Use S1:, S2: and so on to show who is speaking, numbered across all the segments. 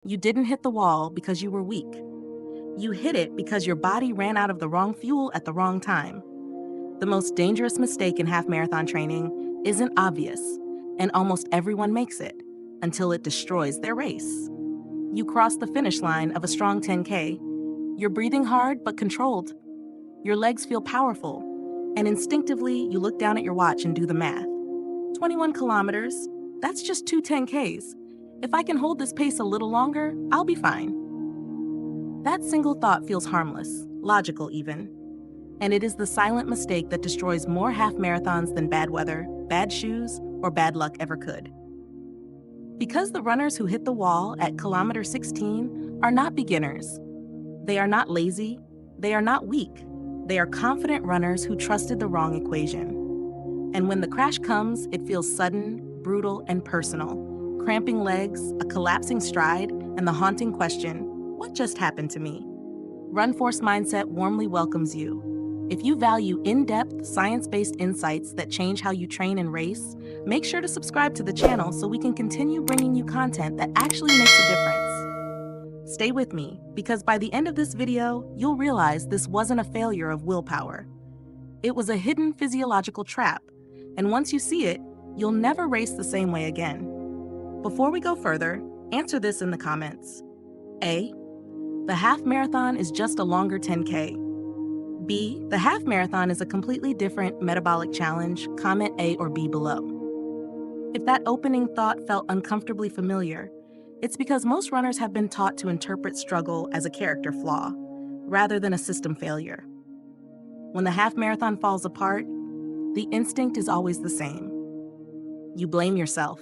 S1: You didn't hit the wall because you were weak. You hit it because your body ran out of the wrong fuel at the wrong time. The most dangerous mistake in half marathon training isn't obvious, and almost everyone makes it until it destroys their race. You cross the finish line of a strong 10K. You're breathing hard but controlled. Your legs feel powerful, and instinctively you look down at your watch and do the math. 21 kilometers, that's just 2 10Ks. If I can hold this pace a little longer, I'll be fine. That single thought feels harmless, logical even. And it is the silent mistake that destroys more half marathons than bad weather, bad shoes, or bad luck ever could. Because the runners who hit the wall at kilometer 16 are not beginners. They are not lazy. They are not weak. They are confident runners who trusted the wrong equation. And when the crash comes, it feels sudden, brutal, and personal. Cramping legs, a collapsing stride, and the haunting question, what just happened to me? RunForce Mindset warmly welcomes you. If you value in-depth, science-based insights that change how you train and race, make sure to subscribe to the channel so we can continue bringing you content that actually makes a difference. Stay with me, because by the end of this video, you'll realize this wasn't a failure of willpower. It was a hidden physiological trap, and once you see it, you'll never race the same way again. Before we go further, answer this in the comments. A, the half marathon is just a longer 10K. B, the half marathon is a completely different metabolic challenge. Comment A or B below. If that opening thought felt uncomfortably familiar, it's because most runners have been taught to interpret struggle as a character flaw, rather than a system failure. When the half marathon falls apart, the instinct is always the same. You blame yourself.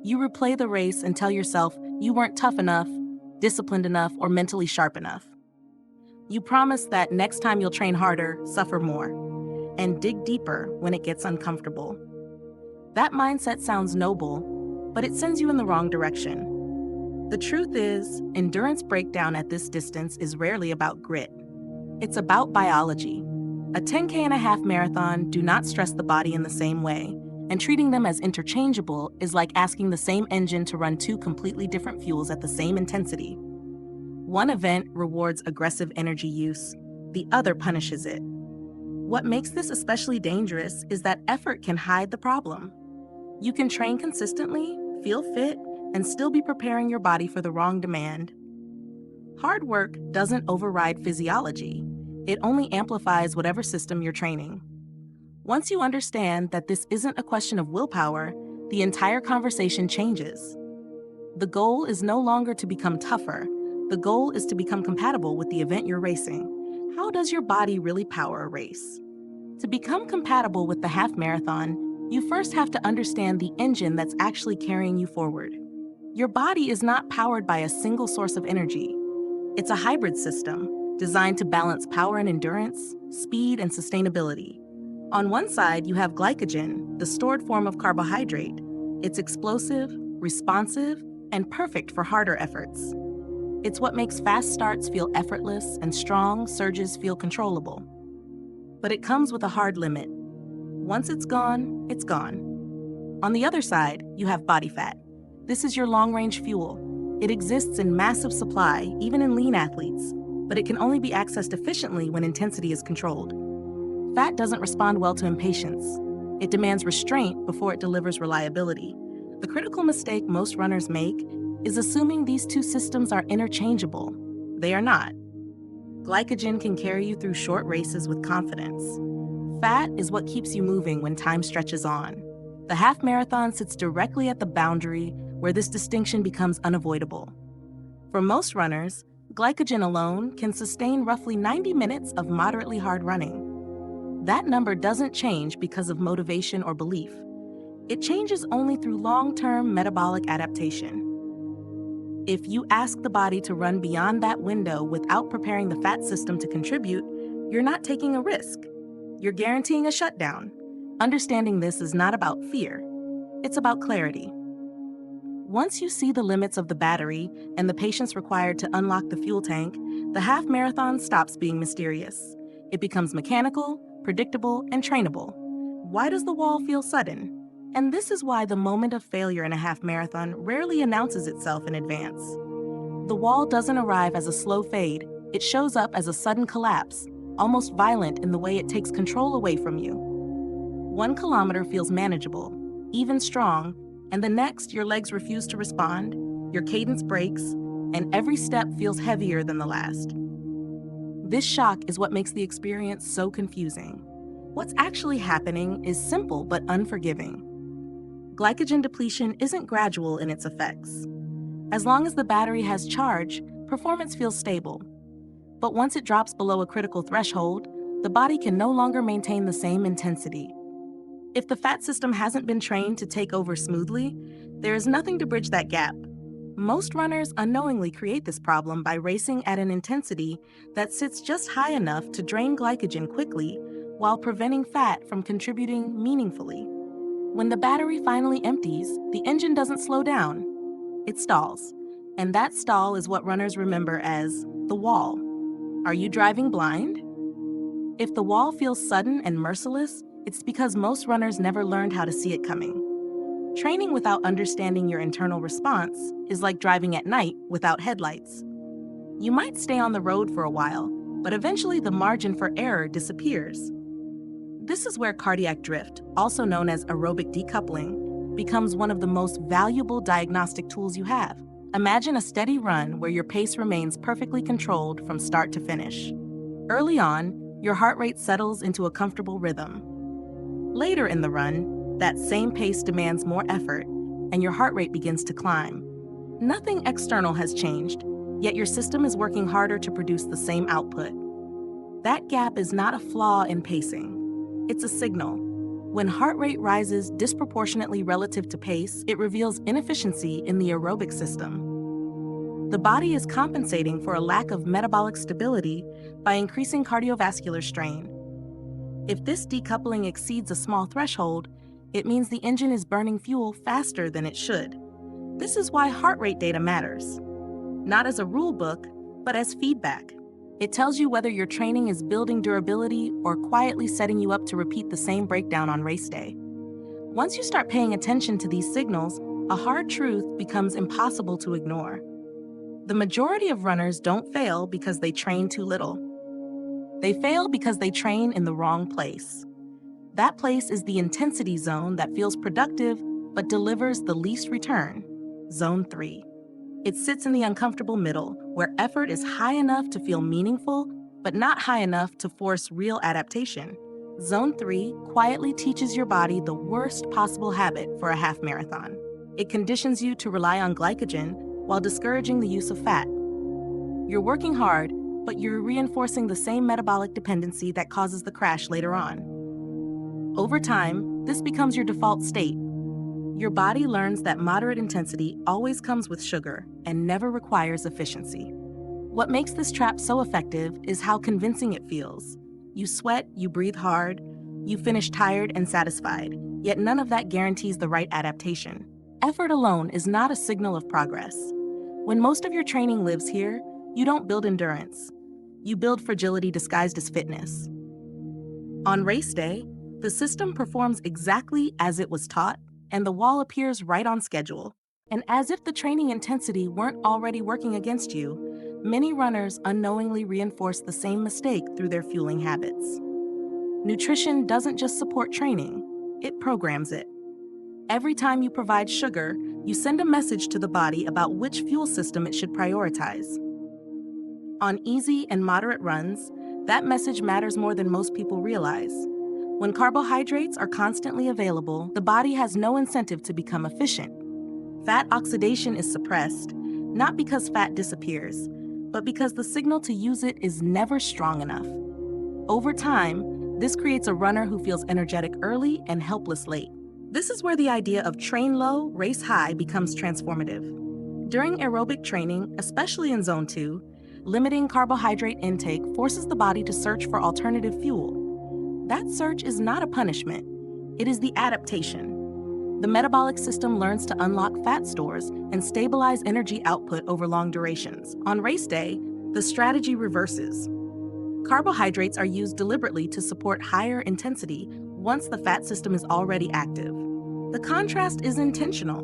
S1: You replay the race and tell yourself you weren't tough enough, disciplined enough, or mentally sharp enough. You promise that next time you'll train harder, suffer more, and dig deeper when it gets uncomfortable. That mindset sounds noble, but it sends you in the wrong direction. The truth is, endurance breakdown at this distance is rarely about grit. It's about biology. A 10K and a half marathon do not stress the body in the same way, and treating them as interchangeable is like asking the same engine to run two completely different fuels at the same intensity. One event rewards aggressive energy use, the other punishes it. What makes this especially dangerous is that effort can hide the problem. You can train consistently, feel fit, and still be preparing your body for the wrong demand. Hard work doesn't override physiology. It only amplifies whatever system you're training. Once you understand that this isn't a question of willpower, the entire conversation changes. The goal is no longer to become tougher. The goal is to become compatible with the event you're racing. How does your body really power a race? To become compatible with the half marathon, you first have to understand the engine that's actually carrying you forward. Your body is not powered by a single source of energy. It's a hybrid system designed to balance power and endurance, speed and sustainability. On one side, you have glycogen, the stored form of carbohydrate. It's explosive, responsive, and perfect for harder efforts. It's what makes fast starts feel effortless and strong surges feel controllable. But it comes with a hard limit. Once it's gone, it's gone. On the other side, you have body fat. This is your long-range fuel. It exists in massive supply, even in lean athletes, but it can only be accessed efficiently when intensity is controlled. Fat doesn't respond well to impatience. It demands restraint before it delivers reliability. The critical mistake most runners make is assuming these two systems are interchangeable. They are not. Glycogen can carry you through short races with confidence. Fat is what keeps you moving when time stretches on. The half marathon sits directly at the boundary where this distinction becomes unavoidable. For most runners, glycogen alone can sustain roughly 90 minutes of moderately hard running. That number doesn't change because of motivation or belief. It changes only through long-term metabolic adaptation. If you ask the body to run beyond that window without preparing the fat system to contribute, you're not taking a risk. You're guaranteeing a shutdown. Understanding this is not about fear. It's about clarity. Once you see the limits of the battery and the patience required to unlock the fuel tank, the half marathon stops being mysterious. It becomes mechanical, predictable, and trainable. Why does the wall feel sudden? And this is why the moment of failure in a half marathon rarely announces itself in advance. The wall doesn't arrive as a slow fade, it shows up as a sudden collapse, almost violent in the way it takes control away from you. 1 kilometer feels manageable, even strong, and the next your legs refuse to respond, your cadence breaks, and every step feels heavier than the last. This shock is what makes the experience so confusing. What's actually happening is simple but unforgiving. Glycogen depletion isn't gradual in its effects. As long as the battery has charge, performance feels stable. But once it drops below a critical threshold, the body can no longer maintain the same intensity. If the fat system hasn't been trained to take over smoothly, there is nothing to bridge that gap. Most runners unknowingly create this problem by racing at an intensity that sits just high enough to drain glycogen quickly while preventing fat from contributing meaningfully. When the battery finally empties, the engine doesn't slow down. It stalls. And that stall is what runners remember as the wall. Are you driving blind? If the wall feels sudden and merciless, it's because most runners never learned how to see it coming. Training without understanding your internal response is like driving at night without headlights. You might stay on the road for a while, but eventually the margin for error disappears. This is where cardiac drift, also known as aerobic decoupling, becomes one of the most valuable diagnostic tools you have. Imagine a steady run where your pace remains perfectly controlled from start to finish. Early on, your heart rate settles into a comfortable rhythm. Later in the run, that same pace demands more effort, and your heart rate begins to climb. Nothing external has changed, yet your system is working harder to produce the same output. That gap is not a flaw in pacing. It's a signal. When heart rate rises disproportionately relative to pace, it reveals inefficiency in the aerobic system. The body is compensating for a lack of metabolic stability by increasing cardiovascular strain. If this decoupling exceeds a small threshold, it means the engine is burning fuel faster than it should. This is why heart rate data matters. Not as a rule book, but as feedback. It tells you whether your training is building durability or quietly setting you up to repeat the same breakdown on race day. Once you start paying attention to these signals, a hard truth becomes impossible to ignore. The majority of runners don't fail because they train too little. They fail because they train in the wrong place. That place is the intensity zone that feels productive but delivers the least return, Zone 3. It sits in the uncomfortable middle, where effort is high enough to feel meaningful, but not high enough to force real adaptation. Zone 3 quietly teaches your body the worst possible habit for a half marathon. It conditions you to rely on glycogen while discouraging the use of fat. You're working hard, but you're reinforcing the same metabolic dependency that causes the crash later on. Over time, this becomes your default state. Your body learns that moderate intensity always comes with sugar and never requires efficiency. What makes this trap so effective is how convincing it feels. You sweat, you breathe hard, you finish tired and satisfied, yet none of that guarantees the right adaptation. Effort alone is not a signal of progress. When most of your training lives here, you don't build endurance. You build fragility disguised as fitness. On race day, the system performs exactly as it was taught, and the wall appears right on schedule. And as if the training intensity weren't already working against you, many runners unknowingly reinforce the same mistake through their fueling habits. Nutrition doesn't just support training, it programs it. Every time you provide sugar, you send a message to the body about which fuel system it should prioritize. On easy and moderate runs, that message matters more than most people realize. When carbohydrates are constantly available, the body has no incentive to become efficient. Fat oxidation is suppressed, not because fat disappears, but because the signal to use it is never strong enough. Over time, this creates a runner who feels energetic early and helpless late. This is where the idea of train low, race high becomes transformative. During aerobic training, especially in Zone 2, limiting carbohydrate intake forces the body to search for alternative fuel. That search is not a punishment, it is the adaptation. The metabolic system learns to unlock fat stores and stabilize energy output over long durations. On race day, the strategy reverses. Carbohydrates are used deliberately to support higher intensity once the fat system is already active. The contrast is intentional.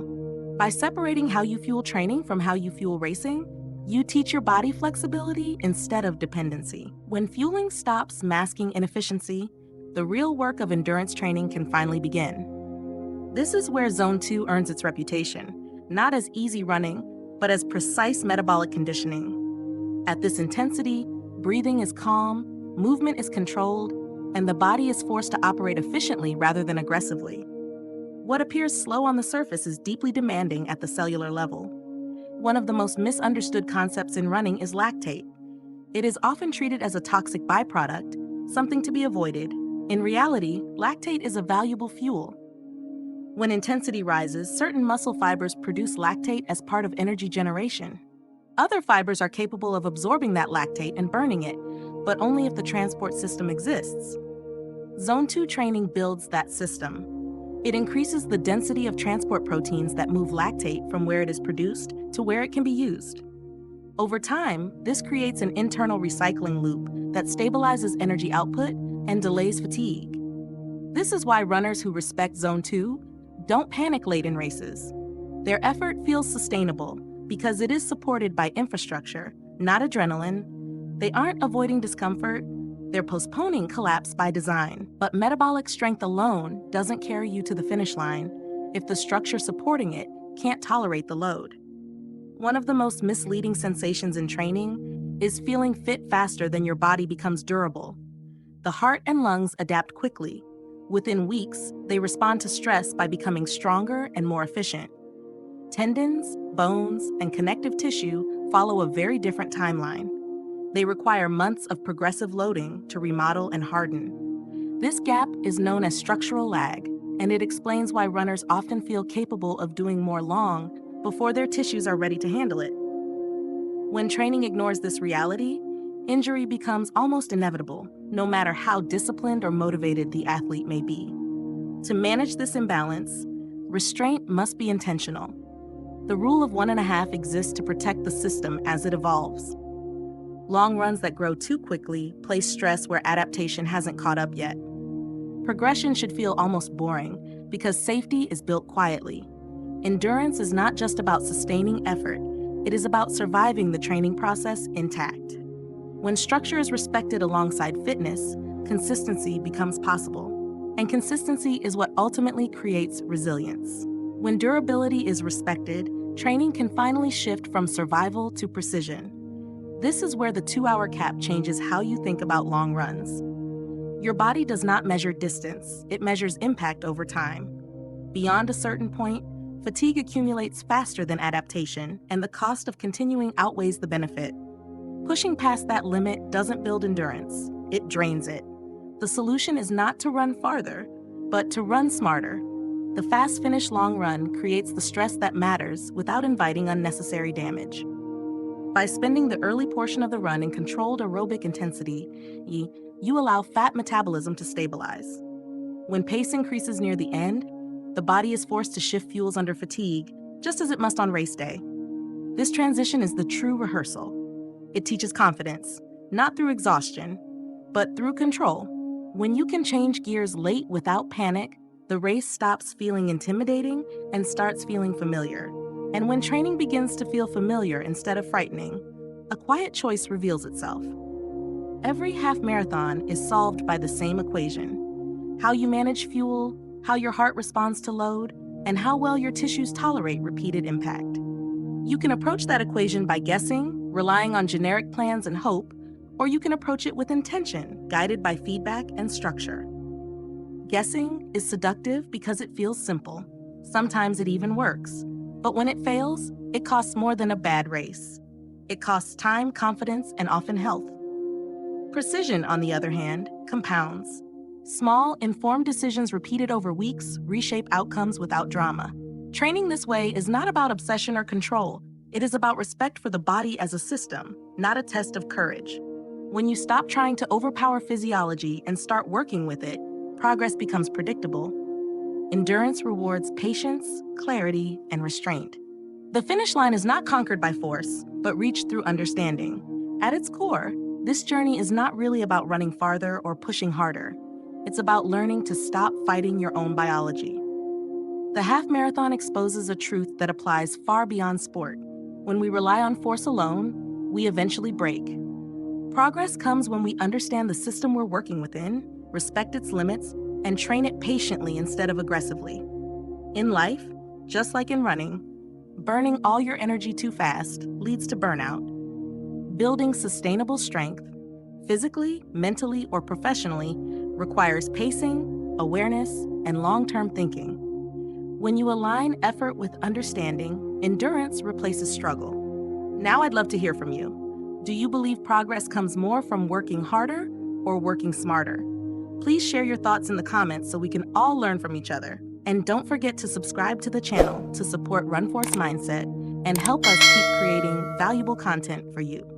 S1: By separating how you fuel training from how you fuel racing, You teach your body flexibility instead of dependency. When fueling stops masking inefficiency, the real work of endurance training can finally begin. This is where Zone 2 earns its reputation, not as easy running, but as precise metabolic conditioning. At this intensity, breathing is calm, movement is controlled, and the body is forced to operate efficiently rather than aggressively. What appears slow on the surface is deeply demanding at the cellular level. One of the most misunderstood concepts in running is lactate. It is often treated as a toxic byproduct, something to be avoided. In reality, lactate is a valuable fuel. When intensity rises, certain muscle fibers produce lactate as part of energy generation. Other fibers are capable of absorbing that lactate and burning it, but only if the transport system exists. Zone 2 training builds that system. It increases the density of transport proteins that move lactate from where it is produced to where it can be used. Over time, this creates an internal recycling loop that stabilizes energy output and delays fatigue. This is why runners who respect Zone 2 don't panic late in races. Their effort feels sustainable because it is supported by infrastructure, not adrenaline. They aren't avoiding discomfort, they're postponing collapse by design. But metabolic strength alone doesn't carry you to the finish line if the structure supporting it can't tolerate the load. One of the most misleading sensations in training is feeling fit faster than your body becomes durable. The heart and lungs adapt quickly. Within weeks, they respond to stress by becoming stronger and more efficient. Tendons, bones, and connective tissue follow a very different timeline. They require months of progressive loading to remodel and harden. This gap is known as structural lag, and it explains why runners often feel capable of doing more long before their tissues are ready to handle it. When training ignores this reality, injury becomes almost inevitable, no matter how disciplined or motivated the athlete may be. To manage this imbalance, restraint must be intentional. The rule of 1.5 exists to protect the system as it evolves. Long runs that grow too quickly place stress where adaptation hasn't caught up yet. Progression should feel almost boring because safety is built quietly. Endurance is not just about sustaining effort, it is about surviving the training process intact. When structure is respected alongside fitness, consistency becomes possible. And consistency is what ultimately creates resilience. When durability is respected, training can finally shift from survival to precision. This is where the 2-hour cap changes how you think about long runs. Your body does not measure distance, it measures impact over time. Beyond a certain point, fatigue accumulates faster than adaptation, and the cost of continuing outweighs the benefit. Pushing past that limit doesn't build endurance, it drains it. The solution is not to run farther, but to run smarter. The fast finish long run creates the stress that matters without inviting unnecessary damage. By spending the early portion of the run in controlled aerobic intensity, you allow fat metabolism to stabilize. When pace increases near the end, the body is forced to shift fuels under fatigue, just as it must on race day. This transition is the true rehearsal. It teaches confidence, not through exhaustion, but through control. When you can change gears late without panic, the race stops feeling intimidating and starts feeling familiar. And when training begins to feel familiar instead of frightening, a quiet choice reveals itself. Every half marathon is solved by the same equation: how you manage fuel, how your heart responds to load, and how well your tissues tolerate repeated impact. You can approach that equation by guessing, relying on generic plans and hope, or you can approach it with intention, guided by feedback and structure. Guessing is seductive because it feels simple. Sometimes it even works. But when it fails, it costs more than a bad race. It costs time, confidence, and often health. Precision, on the other hand, compounds. Small, informed decisions repeated over weeks reshape outcomes without drama. Training this way is not about obsession or control. It is about respect for the body as a system, not a test of courage. When you stop trying to overpower physiology and start working with it, progress becomes predictable. Endurance rewards patience, clarity, and restraint. The finish line is not conquered by force, but reached through understanding. At its core, this journey is not really about running farther or pushing harder. It's about learning to stop fighting your own biology. The half marathon exposes a truth that applies far beyond sport. When we rely on force alone, we eventually break. Progress comes when we understand the system we're working within, respect its limits, and train it patiently instead of aggressively. In life, just like in running, burning all your energy too fast leads to burnout. Building sustainable strength, physically, mentally, or professionally, requires pacing, awareness, and long-term thinking. When you align effort with understanding, endurance replaces struggle. Now I'd love to hear from you. Do you believe progress comes more from working harder or working smarter? Please share your thoughts in the comments so we can all learn from each other. And don't forget to subscribe to the channel to support RunForce Mindset and help us keep creating valuable content for you.